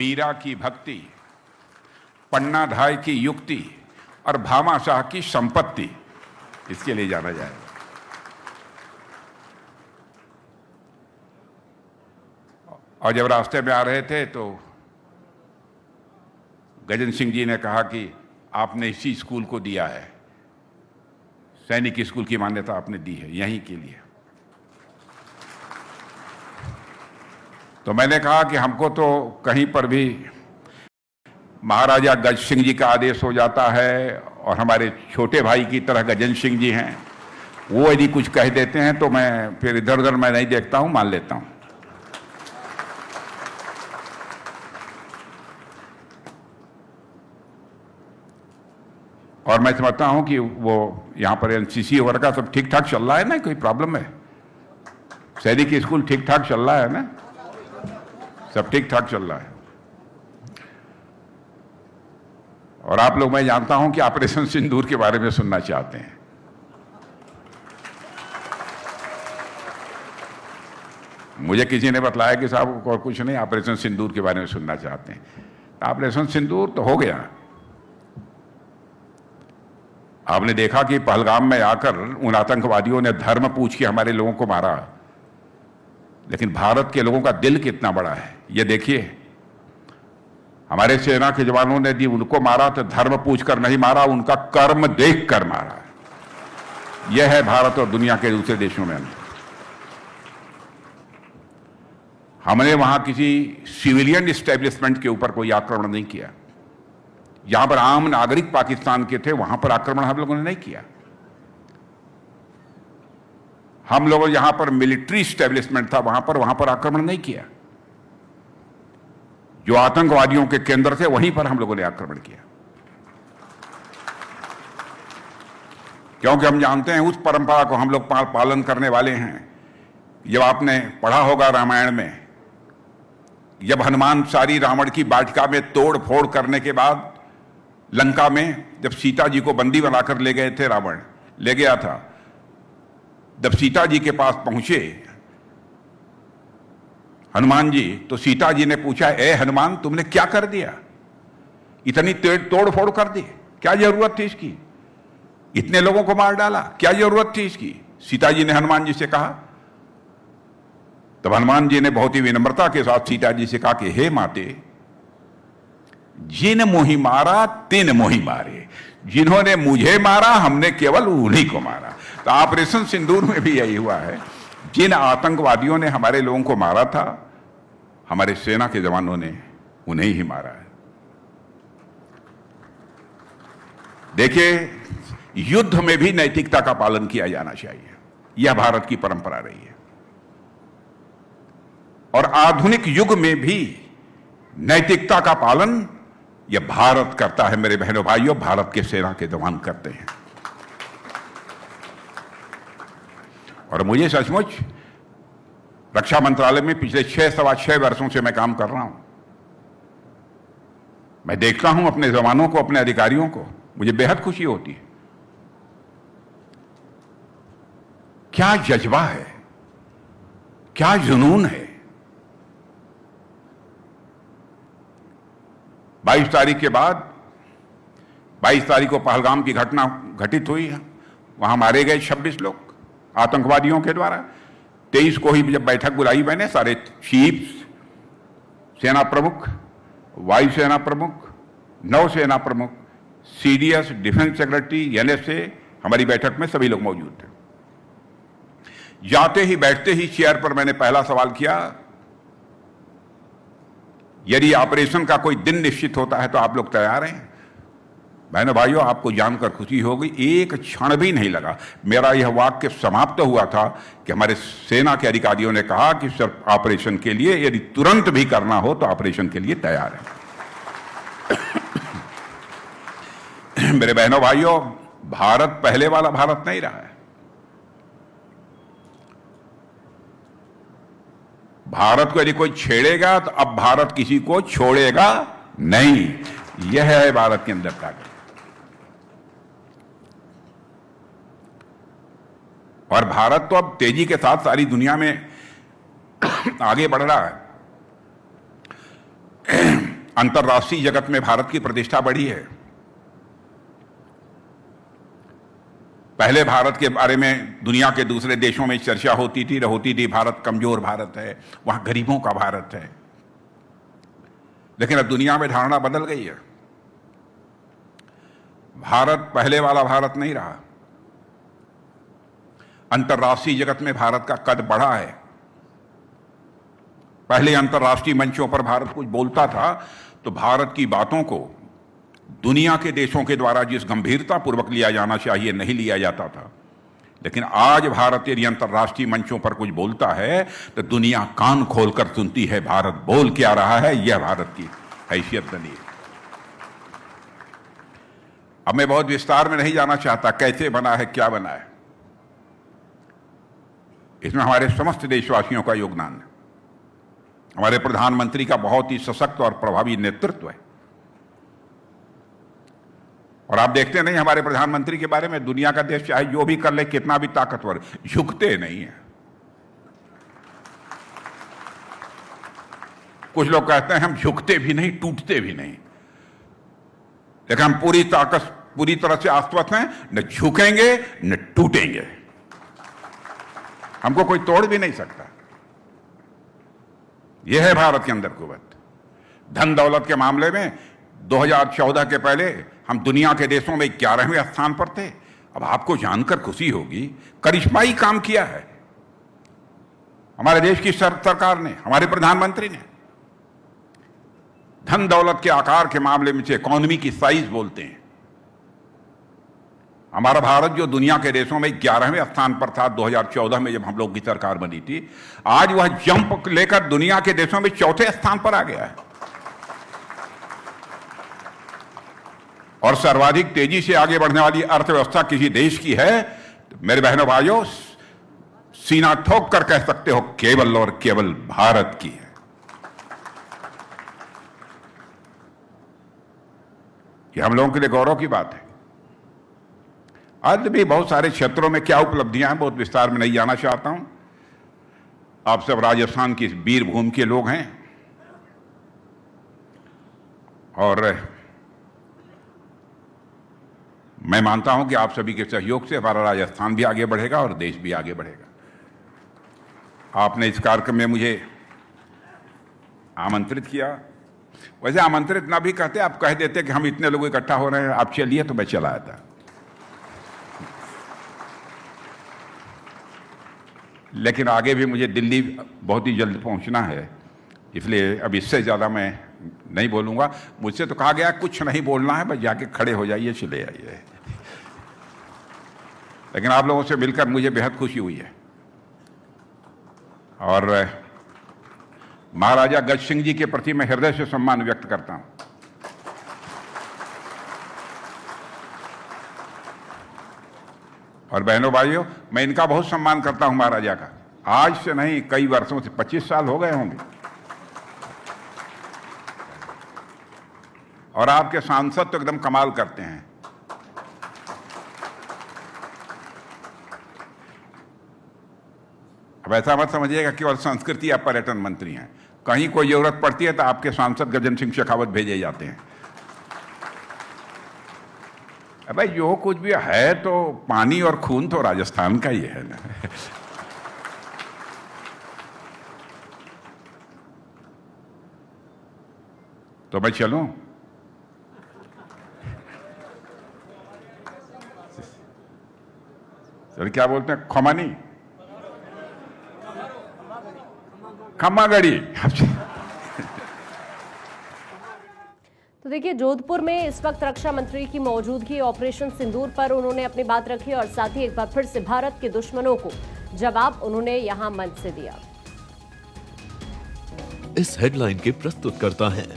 मीरा की भक्ति, पन्नाधाय की युक्ति और भामाशाह की संपत्ति, इसके लिए जाना जाएगा। और जब रास्ते में आ रहे थे तो गजेंद्र सिंह जी ने कहा कि आपने इसी स्कूल को दिया है, सैनिक स्कूल की मान्यता आपने दी है यहीं के लिए। तो मैंने कहा कि हमको तो कहीं पर भी महाराजा गज सिंह जी का आदेश हो जाता है और हमारे छोटे भाई की तरह गजेंद्र सिंह जी हैं, वो यदि कुछ कह देते हैं तो मैं फिर इधर उधर मैं नहीं देखता हूं, मान लेता हूं। और मैं समझता हूं कि वो यहां पर एनसीसी वगैरह का सब ठीक ठाक चल रहा है ना, कोई प्रॉब्लम है? सैनिक स्कूल ठीक ठाक चल रहा है ना, सब ठीक ठाक चल रहा है। और आप लोग, मैं जानता हूं कि ऑपरेशन सिंदूर के बारे में सुनना चाहते हैं। मुझे किसी ने बताया कि साहब और कुछ नहीं, ऑपरेशन सिंदूर के बारे में सुनना चाहते हैं। ऑपरेशन सिंदूर तो हो गया। आपने देखा कि पहलगाम में आकर उन आतंकवादियों ने धर्म पूछ के हमारे लोगों को मारा, लेकिन भारत के लोगों का दिल कितना बड़ा है ये देखिए। हमारे सेना के जवानों ने यदि उनको मारा तो धर्म पूछ कर नहीं मारा, उनका कर्म देख कर मारा। यह है भारत और दुनिया के दूसरे देशों में। हमने वहां किसी सिविलियन एस्टेब्लिशमेंट के ऊपर कोई आक्रमण नहीं किया। जहां पर आम नागरिक पाकिस्तान के थे वहां पर आक्रमण हम लोगों ने नहीं किया। हम लोगों यहां पर मिलिट्री एस्टेब्लिशमेंट था वहां पर आक्रमण नहीं किया। जो आतंकवादियों के केंद्र थे वहीं पर हम लोगों ने आक्रमण किया, क्योंकि हम जानते हैं उस परंपरा को हम लोग पालन करने वाले हैं। जब आपने पढ़ा होगा रामायण में, जब हनुमान सारी रावण की वाटिका में तोड़ फोड़ करने के बाद लंका में जब सीता जी को बंदी बनाकर ले गए थे, रावण ले गया था, जब सीता जी के पास पहुंचे हनुमान जी, तो सीता जी ने पूछा, ए हनुमान तुमने क्या कर दिया? इतनी तोड़ फोड़ कर दी, क्या जरूरत थी इसकी? इतने लोगों को मार डाला, क्या जरूरत थी इसकी? सीता जी ने हनुमान जी से कहा। तब हनुमान जी ने बहुत ही विनम्रता के साथ सीता जी से कहा कि हे माते, जिन मोहि मारा तिन मोहि मारे, जिन्होंने मुझे मारा हमने केवल उन्हीं को मारा। तो ऑपरेशन सिंदूर में भी यही हुआ है। जिन आतंकवादियों ने हमारे लोगों को मारा था, हमारे सेना के जवानों ने उन्हें ही मारा है। देखिए, युद्ध में भी नैतिकता का पालन किया जाना चाहिए, यह भारत की परंपरा रही है। और आधुनिक युग में भी नैतिकता का पालन यह भारत करता है। मेरे बहनों भाइयों, भारत के सेना के जवान करते हैं। और मुझे सचमुच रक्षा मंत्रालय में पिछले 6-6.25 वर्षों से मैं काम कर रहा हूं। मैं देखता हूं अपने जवानों को, अपने अधिकारियों को, मुझे बेहद खुशी होती है। क्या जज्बा है, क्या जुनून है। 22 तारीख के बाद, 22 तारीख को पहलगाम की घटना घटित हुई है। वहां मारे गए 26 लोग आतंकवादियों के द्वारा। 23 को ही जब बैठक बुलाई मैंने, सारे चीफ्स, सेना प्रमुख, वायुसेना प्रमुख, नौसेना प्रमुख, सीडीएस, डिफेंस सेक्रेटरी, एनएसए, हमारी बैठक में सभी लोग मौजूद थे। जाते ही बैठते ही चेयर पर मैंने पहला सवाल किया, यदि ऑपरेशन का कोई दिन निश्चित होता है तो आप लोग तैयार हैं? बहनों भाइयों, आपको जानकर खुशी होगी, एक क्षण भी नहीं लगा। मेरा यह वाक्य समाप्त हुआ था कि हमारे सेना के अधिकारियों ने कहा कि सर, ऑपरेशन के लिए यदि तुरंत भी करना हो तो ऑपरेशन के लिए तैयार है। मेरे बहनों भाइयों, भारत पहले वाला भारत नहीं रहा है। भारत को यदि कोई छेड़ेगा तो अब भारत किसी को छोड़ेगा नहीं। यह है भारत के अंदर ताकत। और भारत तो अब तेजी के साथ सारी दुनिया में आगे बढ़ रहा है। अंतर्राष्ट्रीय जगत में भारत की प्रतिष्ठा बढ़ी है। पहले भारत के बारे में दुनिया के दूसरे देशों में चर्चा होती थी भारत कमजोर भारत है, वहां गरीबों का भारत है। लेकिन अब दुनिया में धारणा बदल गई है। भारत पहले वाला भारत नहीं रहा। अंतर्राष्ट्रीय जगत में भारत का कद बढ़ा है। पहले अंतर्राष्ट्रीय मंचों पर भारत कुछ बोलता था तो भारत की बातों को दुनिया के देशों के द्वारा जिस गंभीरता पूर्वक लिया जाना चाहिए नहीं लिया जाता था। लेकिन आज भारत यदि अंतर्राष्ट्रीय मंचों पर कुछ बोलता है तो दुनिया कान खोलकर सुनती है भारत बोल क्या रहा है, यह भारत की हैसियत बनी है। अब मैं बहुत विस्तार में नहीं जाना चाहता कैसे बना है, क्या बना है। इसमें हमारे समस्त देशवासियों का योगदान है। हमारे प्रधानमंत्री का बहुत ही सशक्त और प्रभावी नेतृत्व है। और आप देखते नहीं हमारे प्रधानमंत्री के बारे में, दुनिया का देश चाहे जो भी कर ले, कितना भी ताकतवर, झुकते नहीं है। कुछ लोग कहते हैं हम झुकते भी नहीं, टूटते भी नहीं, लेकिन हम पूरी तरह से आश्वस्त हैं, न झुकेंगे न टूटेंगे। हमको कोई तोड़ भी नहीं सकता। यह है भारत के अंदर कुव्वत। धन दौलत के मामले में 2014 के पहले हम दुनिया के देशों में 11वें स्थान पर थे। अब आपको जानकर खुशी होगी, करिश्माई काम किया है हमारे देश की सरकार ने, हमारे प्रधानमंत्री ने। धन दौलत के आकार के मामले में, इकोनॉमी की साइज बोलते हैं, हमारा भारत जो दुनिया के देशों में 11वें स्थान पर था 2014 में जब हम लोग की सरकार बनी थी, आज वह जंप लेकर दुनिया के देशों में 4थे स्थान पर आ गया है। और सर्वाधिक तेजी से आगे बढ़ने वाली अर्थव्यवस्था किसी देश की है तो मेरे बहनों भाइयों, सीना ठोक कर कह सकते हो केवल और केवल भारत की है। यह हम लोगों के लिए गौरव की बात है। आज भी बहुत सारे क्षेत्रों में क्या उपलब्धियां हैं, बहुत विस्तार में नहीं जाना चाहता हूं। आप सब राजस्थान की वीर भूमि के लोग हैं और मैं मानता हूं कि आप सभी के सहयोग से हमारा राजस्थान भी आगे बढ़ेगा और देश भी आगे बढ़ेगा। आपने इस कार्यक्रम में मुझे आमंत्रित किया। वैसे आमंत्रित ना भी कहते, आप कह देते कि हम इतने लोग इकट्ठा हो रहे हैं, आप चलिए, तो मैं चला आता। लेकिन आगे भी मुझे दिल्ली बहुत ही जल्द पहुंचना है, इसलिए अब इससे ज़्यादा मैं नहीं बोलूंगा। मुझसे तो कहा गया कुछ नहीं बोलना है, बस जाके खड़े हो जाइए, चले आइए। लेकिन आप लोगों से मिलकर मुझे बेहद खुशी हुई है और महाराजा गज सिंह जी के प्रति मैं हृदय से सम्मान व्यक्त करता हूं। और बहनों भाइयों, मैं इनका बहुत सम्मान करता हूं, महाराजा का। आज से नहीं, कई वर्षों से, 25 साल हो गए होंगे। और आपके सांसद तो एकदम कमाल करते हैं। अब ऐसा मत समझिएगा केवल संस्कृति या पर्यटन मंत्री हैं। कहीं कोई जरूरत पड़ती है तो आपके सांसद गजेंद्र सिंह शेखावत भेजे जाते हैं। भाई जो कुछ भी है तो पानी और खून तो राजस्थान का ही है ना। तो मैं चलूं? सर क्या बोलते हैं, खमानी, खम्मागड़ी। तो देखिए, जोधपुर में इस वक्त रक्षा मंत्री की मौजूदगी, ऑपरेशन सिंदूर पर उन्होंने अपनी बात रखी और साथ ही एक बार फिर से भारत के दुश्मनों को जवाब उन्होंने यहां मंच से दिया। इस हेडलाइन के प्रस्तुतकर्ता हैं